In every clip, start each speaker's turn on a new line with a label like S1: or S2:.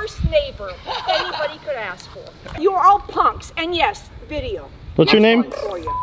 S1: worst neighbor anybody could ask for. You're all punks, and yes, video.
S2: What's your name?
S1: For you.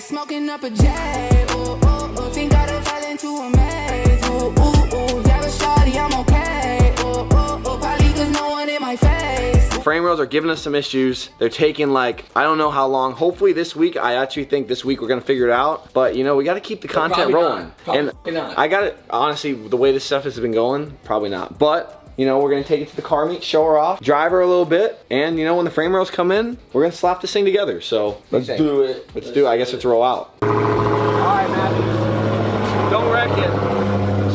S3: Smoking up a J, ooh, ooh, ooh. Think I done fell into a maze, ooh, ooh, ooh. Yeah, but shawty, I'm okay, ooh, ooh, ooh. Probably cause no one in my face.
S4: Frame rails are giving us some issues. They're taking like, I don't know how long. Hopefully this week, I actually think this week we're gonna figure it out. But you know, we gotta keep the content rolling. And I got it, honestly, the way this stuff has been going, probably not. But you know, we're gonna take it to the car meet, show her off, drive her a little bit, and you know, when the frame rails come in, we're gonna slap this thing together. So let's do it. Let's do it. I guess let's roll out. All right, Matthew. Don't wreck it.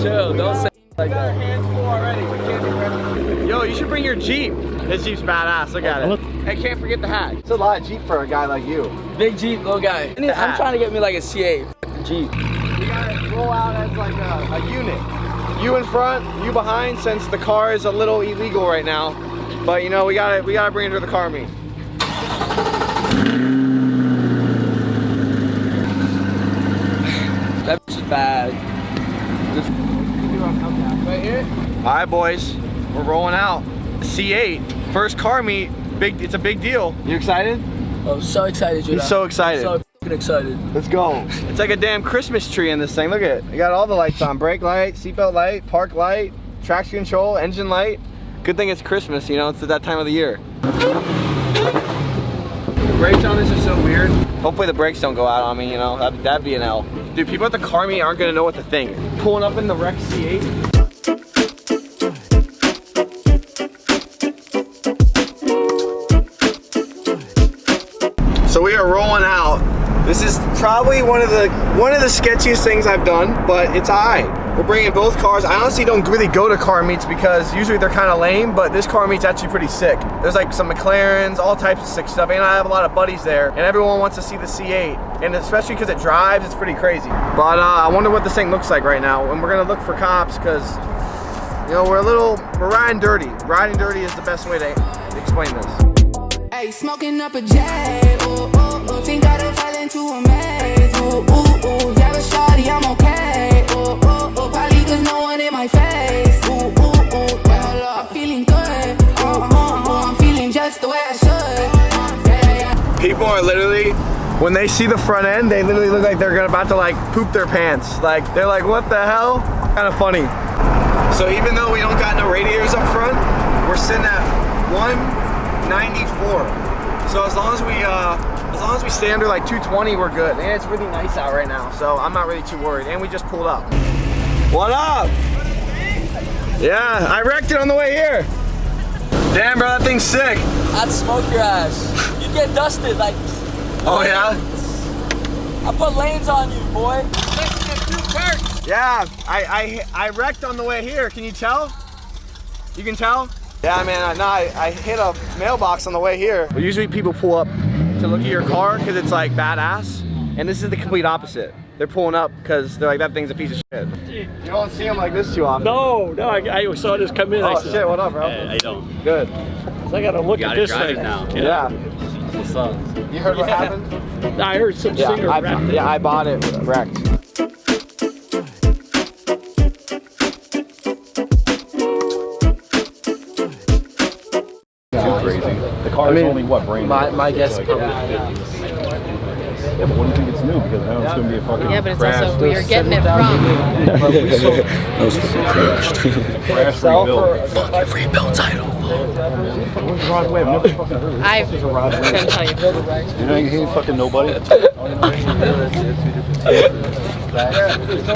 S4: Chill. Don't say like that. Our hands full already. We can't be wrecking. Yo, you should bring your Jeep. This Jeep's badass. Look at it. Hey, can't forget the hat. It's a lot of Jeep for a guy like you.
S5: Big Jeep, little guy. I'm trying to get me like a C8.
S4: Jeep. We gotta roll out as like a unit. You in front, you behind, since the car is a little illegal right now. But you know, we gotta bring it to the car meet.
S5: That bitch is bad. Right here?
S4: All right, boys, we're rolling out. C8, first car meet. It's a big deal. You excited?
S5: I'm so excited, Judah.
S4: He's so excited.
S5: I'm so f***ing excited.
S4: Let's go. It's like a damn Christmas tree in this thing. Look at it. You got all the lights on. Brake light, seatbelt light, park light, traction control, engine light. Good thing it's Christmas, you know, it's at that time of the year. The brakes on this are so weird. Hopefully the brakes don't go out on me, you know, that'd be an L. Dude, people at the car meet aren't gonna know what to think. Pulling up in the wrecked C8. So we are rolling out. This is probably one of the sketchiest things I've done, but it's alright. We're bringing both cars. I honestly don't really go to car meets because usually they're kind of lame, but this car meet's actually pretty sick. There's like some McLarens, all types of sick stuff, and I have a lot of buddies there, and everyone wants to see the C8, and especially because it drives, it's pretty crazy. But I wonder what this thing looks like right now, and we're gonna look for cops because, you know, we're riding dirty. Riding dirty is the best way to explain this.
S3: Hey, smoking up a J, ooh, ooh, ooh. Think I done fell into a maze, ooh, ooh, ooh. Yeah, but shawty, I'm okay, ooh, ooh, ooh. Probably cause no one in my face, ooh, ooh, ooh. Yeah, I'm feeling good, I'm feeling just the way I should, yeah.
S4: People are literally, when they see the front end, they literally look like they're about to like poop their pants. Like, they're like, what the hell? Kind of funny. So even though we don't got no radiators up front, we're sitting at 194. So as long as we stay under like 220, we're good. And it's really nice out right now, so I'm not really too worried. And we just pulled up. What up? Yeah, I wrecked it on the way here. Damn, bro, that thing's sick.
S5: I'd smoke your ass. You'd get dusted, like.
S4: Oh yeah?
S5: I put lanes on you, boy.
S4: Yeah, I wrecked on the way here. Can you tell? You can tell? Yeah, man, I hit a mailbox on the way here. Well, usually people pull up to look at your car because it's like badass, and this is the complete opposite. They're pulling up because they're like, that thing's a piece of shit. You don't see them like this too often.
S2: No, I saw this come in.
S4: Oh shit, what up, bro?
S2: Hey, I don't.
S4: Good.
S2: I gotta look at this thing
S6: now.
S4: Yeah.
S6: What's up?
S4: You heard what happened?
S2: I heard some singer wrecked it.
S4: Yeah, I bought it wrecked.
S6: The car is only what, brand new?
S5: My guess is probably 50s.
S6: Yeah, but what do you think it's new? Because now it's going to be a fucking
S7: Yeah, but it's
S6: crash.
S7: also where you're getting it from.
S6: That was crash rebuild.
S5: Fucking rebuild title.
S6: What's RODWAVE? Never fucking heard of it.
S7: I couldn't tell you.
S6: You know, you ain't fucking nobody. I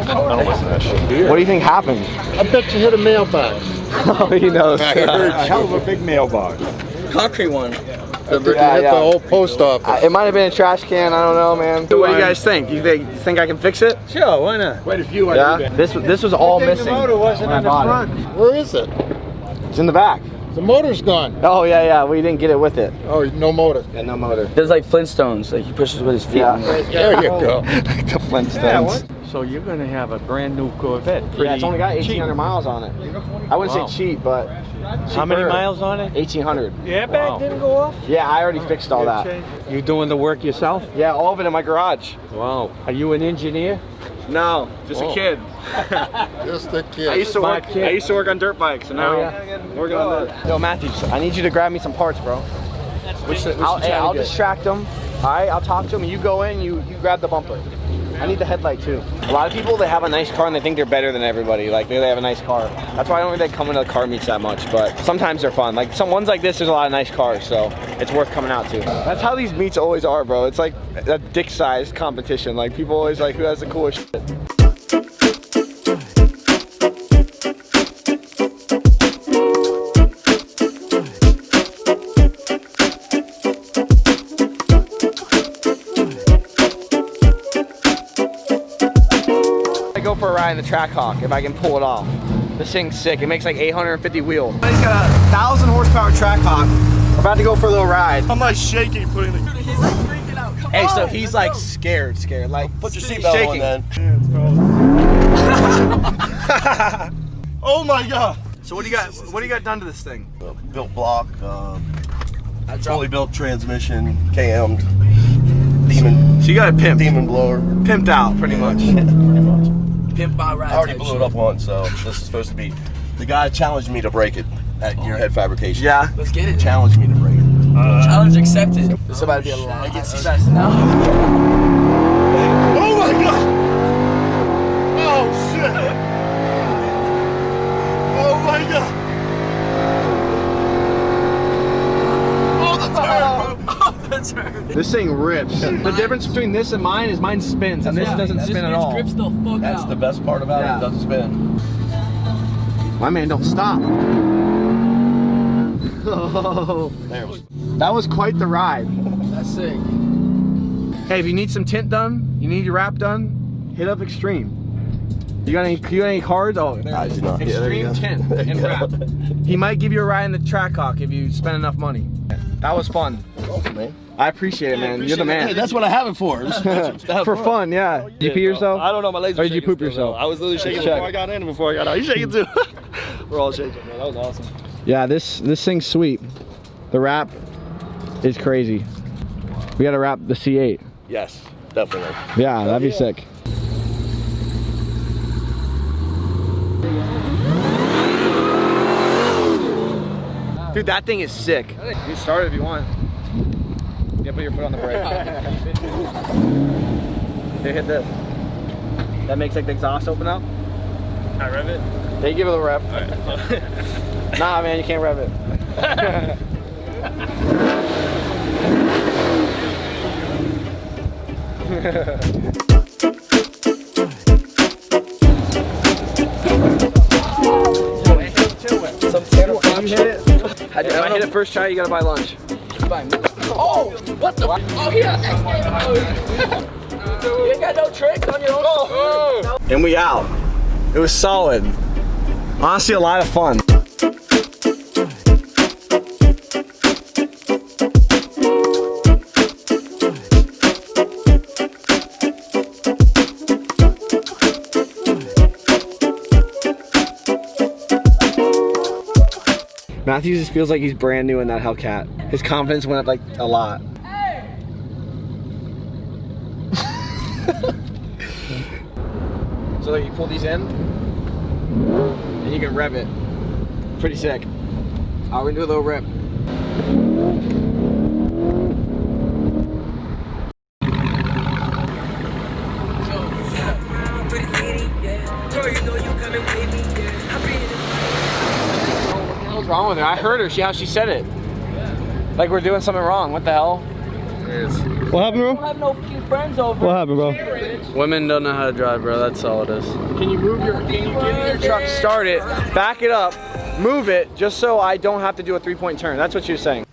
S6: don't listen to that shit.
S4: What do you think happened?
S2: I bet you hit a mailbox.
S4: Oh, he knows.
S6: I heard a hell of a big mailbox.
S5: Concrete one.
S2: Hit the whole post office.
S4: It might have been a trash can, I don't know, man. So what do you guys think? You think I can fix it?
S2: Sure, why not?
S6: Quite a few.
S4: Yeah? This was all missing.
S2: The motor wasn't
S4: when
S2: in the
S4: I bought
S2: front. Where is it?
S4: It's in the back.
S2: The motor's gone.
S4: Oh, yeah, we didn't get it with it.
S2: Oh, no motor.
S4: Yeah, no motor.
S5: There's like Flintstones, like he pushes with his feet.
S4: Yeah.
S2: There you go.
S4: Like the Flintstones.
S2: Yeah, what?
S8: So you're gonna have a brand new Corvette.
S4: Yeah, it's only got
S8: cheap.
S4: 1,800 miles on it. I wouldn't
S8: Wow.
S4: say cheap, but
S8: How many
S4: cheaper.
S8: miles on it?
S4: 1,800.
S8: The airbag didn't go off?
S4: Yeah, I already fixed all that.
S8: You doing the work yourself?
S4: Yeah, all of it in my garage.
S8: Wow. Are you an engineer?
S4: No, just a kid.
S2: Just a kid.
S4: I used to work.
S8: Smart kid.
S4: I used to work on dirt bikes, and now
S8: Oh, yeah?
S4: working on this. Yo, Matthews, I need you to grab me some parts, bro. I'll distract them. All right, I'll talk to them. You go in. You grab the bumper. I need the headlight too. A lot of people, they have a nice car and they think they're better than everybody. Like they have a nice car. That's why I don't really come into the car meets that much. But sometimes they're fun. Like some ones like this, there's a lot of nice cars, so it's worth coming out to. That's how these meets always are, bro. It's like a dick-sized competition. Like people always like who has the coolest shit. Go for a ride in the Trackhawk if I can pull it off. This thing's sick. It makes like 850 wheels. He's got a 1,000 horsepower Trackhawk. We're about to go for a little ride.
S6: I'm like shaking putting the.
S5: He's like freaking out. Come
S4: Hey,
S5: on,
S4: so he's like scared. Like
S6: Put your seatbelt on then. Oh my god.
S4: So what do you got? What do you got done to this thing?
S6: Built block, fully built transmission, cammed, demon.
S4: So you got it pimped.
S6: Demon blower.
S4: Pimped out, pretty much.
S6: Pretty much.
S5: Pimp by ride.
S6: I already
S5: type
S6: blew
S5: shit.
S6: it up once, so this is supposed to be. The guy challenged me to break it at Gearhead Fabrication.
S4: Yeah.
S5: Let's get it.
S6: Challenged me to break it.
S5: Challenge accepted. This is about to be a lot.
S6: I get
S5: Best now.
S6: Oh my god! Oh shit! Oh my god! Oh, the turn, bro!
S5: Oh, that's her.
S4: This thing rips. The difference between this and mine is mine spins, and this doesn't spin at all.
S5: Grips the fuck
S6: That's
S5: out.
S6: the best part about
S4: Yeah.
S6: it. It doesn't spin.
S4: My man don't stop. Oh,
S6: There it was.
S4: that was quite the ride.
S5: That's sick.
S4: Hey, if you need some tint done, you need your wrap done, hit up Extreme. You got any cards? Oh, there
S6: I
S4: it is.
S6: do not. Yeah, there you
S4: Extreme
S6: go.
S4: tint and wrap. He might give you a ride in the Trackhawk if you spend enough money. That was fun.
S6: Awesome, man.
S4: I appreciate it, man. You're the man.
S6: Hey, that's what I have it for.
S4: For fun, yeah. Did you pee yourself?
S6: I don't know. My legs.
S4: Or did you poop yourself?
S6: I was literally shaking
S4: Check.
S6: before I got in and before I got out. You shaking too? We're all shaking, man. That was awesome.
S4: Yeah, this thing's sweet. The wrap is crazy. We gotta wrap the C8.
S6: Yes, definitely.
S4: Yeah, that'd be sick. Dude, that thing is sick. You can start it if you want. You can put your foot on the brake. Here, hit this. That makes like the exhaust open up.
S6: I rev it.
S4: They give it a rev. Nah, man, you can't rev it.
S5: Some terrible
S4: You hit it. If I hit it first try, you gotta buy lunch.
S5: Oh, what the? Oh, yeah. You ain't got no tricks on your own.
S4: And we out. It was solid. Honestly, a lot of fun. Matthew just feels like he's brand new in that Hellcat. His confidence went up like a lot. So you pull these in, and you can rev it. Pretty sick. We're gonna do a little rip. What the hell's wrong with her? I heard her. How she said it. Like we're doing something wrong. What the hell? What happened, bro?
S5: I don't have no fucking friends over.
S4: What happened, bro?
S8: Women don't know how to drive, bro. That's all it is.
S4: Can you move your? Can you get in your truck? Start it. Back it up. Move it, just so I don't have to do a 3-point turn. That's what you're saying.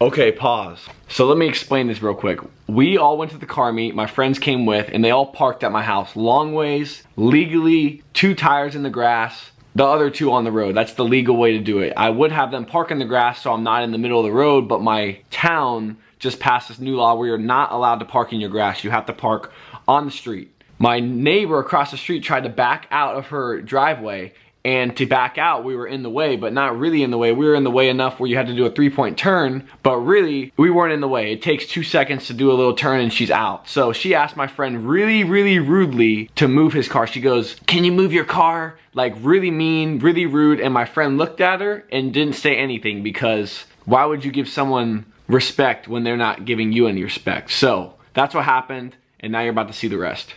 S4: Okay, pause. So let me explain this real quick. We all went to the car meet, my friends came with, and they all parked at my house. Long ways, legally, 2 tires in the grass, the other 2 on the road. That's the legal way to do it. I would have them park in the grass so I'm not in the middle of the road, but my town just passed this new law where you're not allowed to park in your grass. You have to park on the street. my neighbor across the street tried to back out of her driveway. And to back out, we were in the way, but not really in the way. We were in the way enough where you had to do a 3-point turn, but really, we weren't in the way. It takes 2 seconds to do a little turn and she's out. So she asked my friend really, really rudely to move his car. She goes, "Can you move your car?" Like really mean, really rude. And my friend looked at her and didn't say anything, because why would you give someone respect when they're not giving you any respect? So that's what happened, and now you're about to see the rest.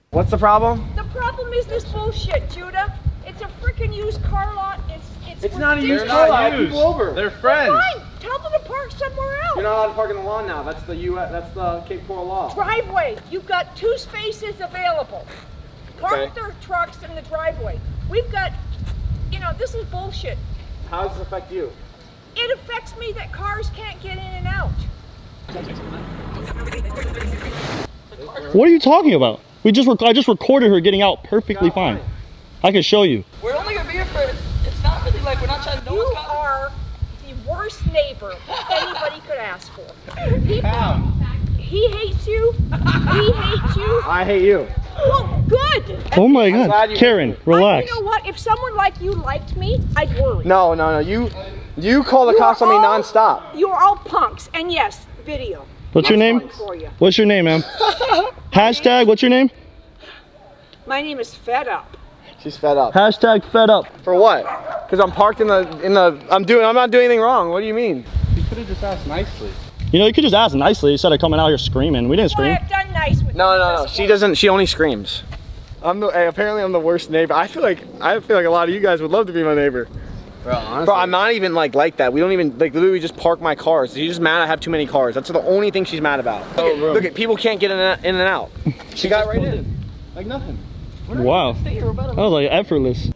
S4: What's the problem?
S1: The problem is this bullshit, Judah. It's a freaking used car lot. It's
S4: not a used
S1: ridiculous.
S4: car lot. I have people over.
S8: They're friends.
S1: Fine. Tell them to park somewhere else.
S4: You're not allowed to park in the lawn now. That's the Cape Coral law.
S1: Driveway. You've got 2 spaces available. Park their trucks in the driveway. We've got, you know, this is bullshit.
S4: How does this affect you?
S1: It affects me that cars can't get in and out.
S9: What are you talking about? I just recorded her getting out perfectly fine. I can show you.
S5: We're only gonna be here for, it's not really like we're not trying to know
S1: You
S5: what's going on.
S1: are the worst neighbor anybody could ask for. He hates you. He hates you.
S4: I hate you.
S1: Well, good.
S9: Oh my
S4: glad
S9: God,
S4: you-
S9: Karen, relax.
S1: You know what? If someone like you liked me, I'd worry.
S4: No. You call the cops on me nonstop.
S1: You are all punks. And yes, video.
S9: What's your name?
S1: One for you.
S9: What's your name, ma'am? Hashtag, what's your name?
S1: My name is Fed Up.
S4: She's fed up.
S9: Hashtag fed up.
S4: For what? Because I'm parked in the I'm not doing anything wrong. What do you mean?
S8: You could have just asked nicely.
S9: You know, you could just ask nicely instead of coming out here screaming. We didn't
S1: Well,
S9: scream.
S1: I've done nice with
S4: No.
S1: you.
S4: She doesn't. She only screams. Apparently I'm the worst neighbor. I feel like a lot of you guys would love to be my neighbor.
S8: Bro, honestly.
S4: Bro, I'm not even like that. We don't even literally just park my cars. She's just mad I have too many cars. That's the only thing she's mad about. Look at people can't get in and out. She got right in.
S8: Like nothing.
S9: Wow. That was like effortless.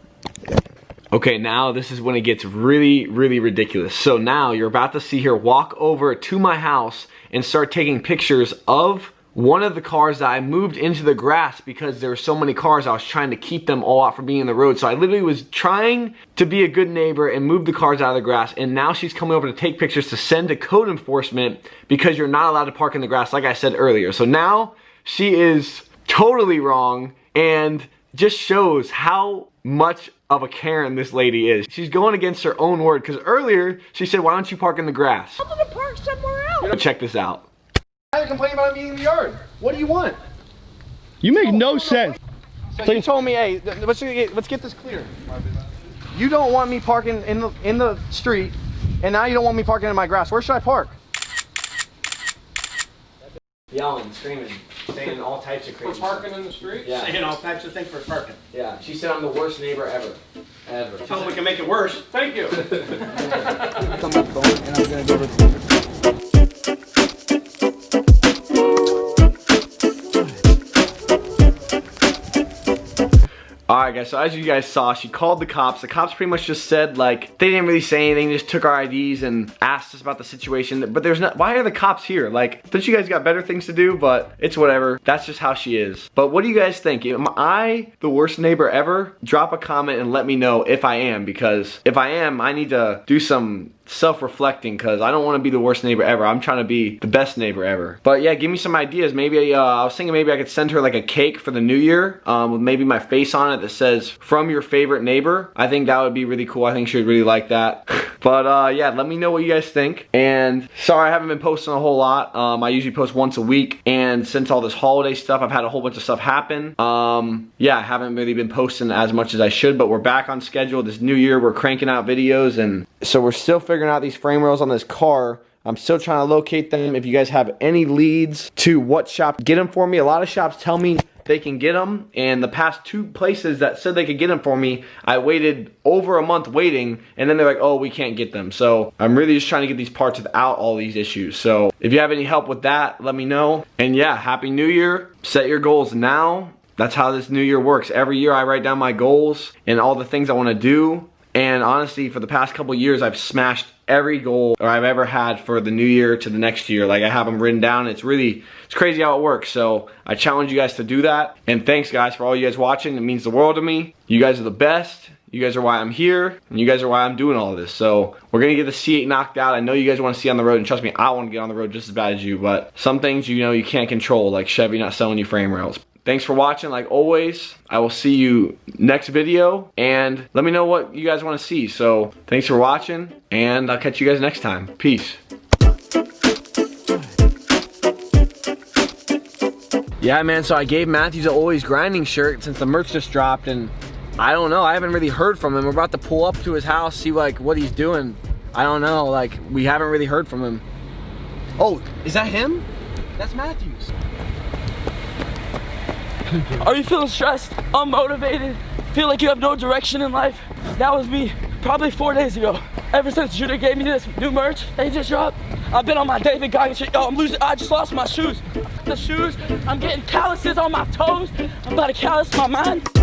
S4: Okay, now this is when it gets really, really ridiculous. So now you're about to see her walk over to my house and start taking pictures of one of the cars that I moved into the grass because there were so many cars. I was trying to keep them all out from being in the road. So I literally was trying to be a good neighbor and move the cars out of the grass. And now she's coming over to take pictures to send to code enforcement because you're not allowed to park in the grass, like I said earlier. So now she is totally wrong and just shows how much of a Karen this lady is. She's going against her own word because earlier she said, "Why don't you park in the grass?"
S1: Tell them to park somewhere else.
S4: Check this out. You're complaining about me in the yard. What do you want?
S9: You make no sense.
S4: So you told me, hey, let's get this clear. You don't want me parking in the street, and now you don't want me parking in my grass. Where should I park? Yelling, screaming, saying all types of crazy
S8: For parking in the street?
S4: Yeah.
S10: Saying all types of things for parking.
S4: Yeah, she said I'm the worst neighbor ever. Ever.
S10: Tell them we can make it worse. Thank you.
S8: On my phone, and I'm gonna go to
S4: Alright guys, so as you guys saw, she called the cops. The cops pretty much just said, like, they didn't really say anything, just took our IDs and asked us about the situation. But there's not, why are the cops here? Like, don't you guys got better things to do? But it's whatever. That's just how she is. But what do you guys think? Am I the worst neighbor ever? Drop a comment and let me know if I am, because if I am, I need to do some self-reflecting because I don't want to be the worst neighbor ever. I'm trying to be the best neighbor ever. But yeah, give me some ideas. Maybe I was thinking maybe I could send her like a cake for the new year with maybe my face on it that says from your favorite neighbor. I think that would be really cool. I think she would really like that. But yeah, let me know what you guys think. And sorry I haven't been posting a whole lot. I usually post once a week, and since all this holiday stuff, I've had a whole bunch of stuff happen. Yeah, I haven't really been posting as much as I should, but we're back on schedule. This new year we're cranking out videos, and so we're still figuring out these frame rails on this car. I'm still trying to locate them. If you guys have any leads to what shop get them for me, a lot of shops tell me they can get them, and the past 2 places that said they could get them for me, I waited over a month waiting, and then they're like, oh, we can't get them. So I'm really just trying to get these parts without all these issues. So if you have any help with that, let me know. And yeah, Happy New Year. Set your goals now. That's how this new year works. Every year I write down my goals and all the things I want to do. And honestly, for the past couple years, I've smashed every goal I've ever had for the new year to the next year. Like, I have them written down. It's crazy how it works. So I challenge you guys to do that. And thanks guys for all you guys watching. It means the world to me. You guys are the best. You guys are why I'm here, and you guys are why I'm doing all this. So we're gonna get the C8 knocked out. I know you guys want to see on the road, and trust me, I want to get on the road just as bad as you. But some things, you know, you can't control, like Chevy not selling you frame rails. Thanks for watching. Like always, I will see you next video, and let me know what you guys want to see. So thanks for watching, and I'll catch you guys next time. Peace. Yeah, man, so I gave Matthews an Always Grinding shirt since the merch just dropped, and I don't know, I haven't really heard from him. We're about to pull up to his house, see like what he's doing. I don't know, like we haven't really heard from him. Oh, is that him? That's Matthews.
S5: Are you feeling stressed, unmotivated, feel like you have no direction in life? That was me probably 4 days ago. Ever since Judah gave me this new merch that he just dropped, I've been on my David Goggins shit. Yo, I just lost my shoes. The shoes, I'm getting calluses on my toes. I'm about to callus my mind.